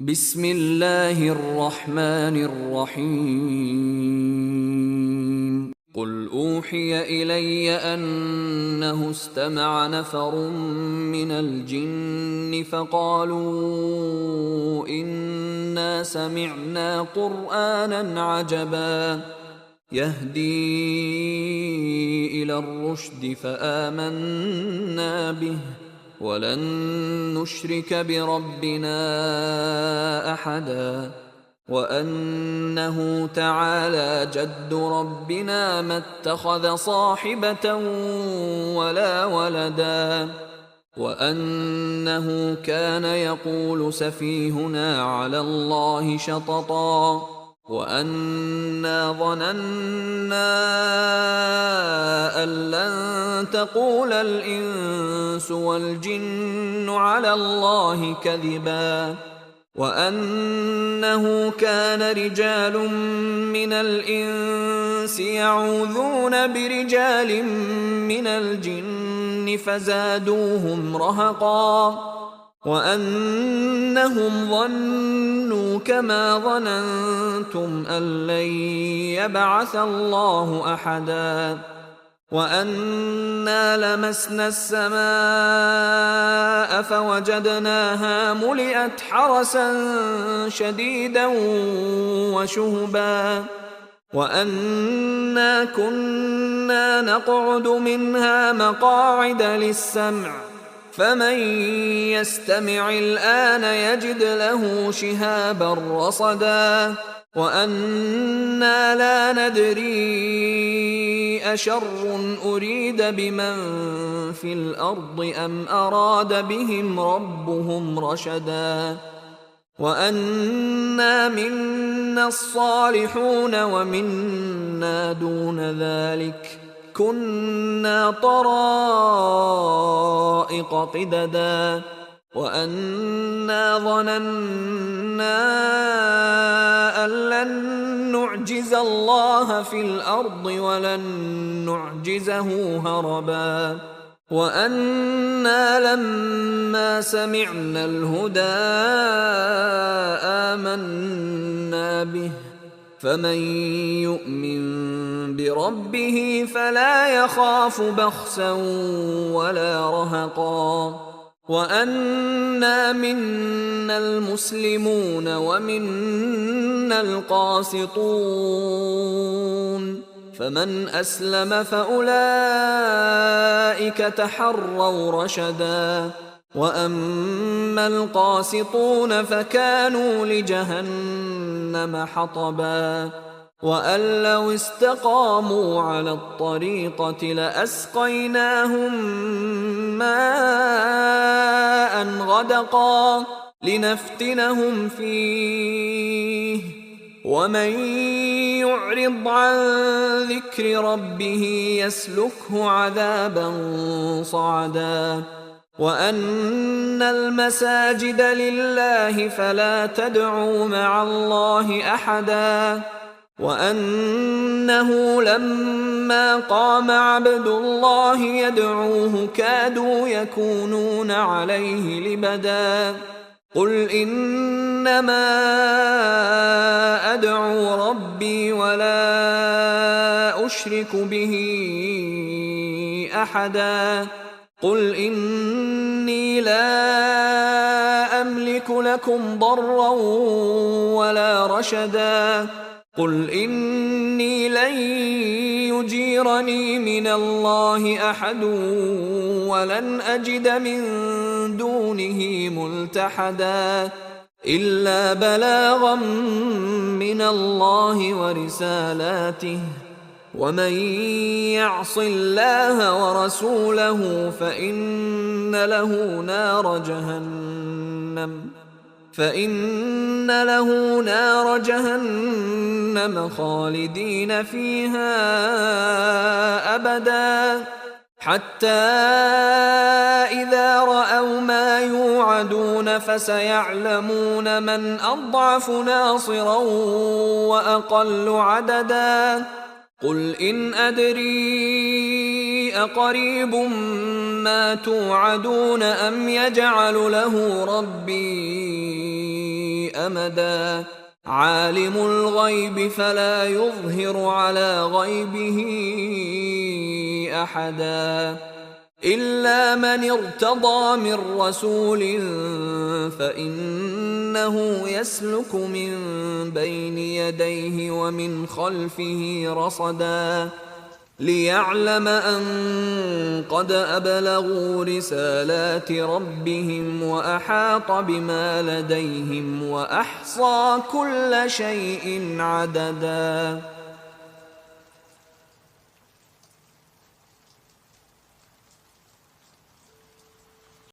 بسم الله الرحمن الرحيم قل أوحي إلي أنه استمع نفر من الجن فقالوا إنا سمعنا قرآنا عجبا يهدي إلى الرشد فآمنا به ولن نشرك بربنا أحدا وأنه تعالى جد ربنا ما اتخذ صاحبة ولا ولدا وأنه كان يقول سفيهنا على الله شططا وأنا ظننا أن لن تقول الإنس والجن على الله كذبا وأنه كان رجال من الإنس يعوذون برجال من الجن فزادوهم رهقا وأنهم ظنوا كما ظننتم أن لن يبعث الله أحدا وأنا لمسنا السماء فوجدناها ملئت حرسا شديدا وشهبا وأنا كنا نقعد منها مقاعد للسمع فمن يستمع الآن يجد له شهابا رصدا وأنا لا ندري أشر أريد بمن في الأرض أم أراد بهم ربهم رشدا وأنا منا الصالحون ومنا دون ذلك كنا طرائق قددا وأنا ظننا أن لن نعجز الله في الأرض ولن نعجزه هربا وأنا لما سمعنا الهدى آمنا به فمن يؤمن بربه فلا يخاف بخسا ولا رهقا وأنا منا المسلمون ومنا القاسطون فمن أسلم فأولئك تحروا رشدا وأما القاسطون فكانوا لجهنم حطبا وأن لو استقاموا على الطريقة لأسقيناهم ماء غدقا لنفتنهم فيه ومن يعرض عن ذكر ربه يسلكه عذابا صعدا وأن المساجد لله فلا تدعوا مع الله أحدا وأنه لما قام عبد الله يدعوه كادوا يكونون عليه لبدا قل إنما أدعو ربي ولا أشرك به أحدا قل إني لا أملك لكم ضرا ولا رشدا قل إني لن يجيرني من الله أحد ولن أجد من دونه ملتحدا إلا بلاغا من الله ورسالاته ومن يعص الله ورسوله فإن له نار جهنم خالدين فيها أبدا حتى إذا رأوا ما يوعدون فسيعلمون من أضعف ناصرا وأقل عددا قل إن أدري أقريب ما توعدون أم يجعل له ربي أمدا عالم الغيب فلا يظهر على غيبه أحدا إلا من ارتضى من رسول فإنه يسلك من بين يديه ومن خلفه رصدا ليعلم أن قد أبلغوا رسالات ربهم وأحاط بما لديهم وأحصى كل شيء عددا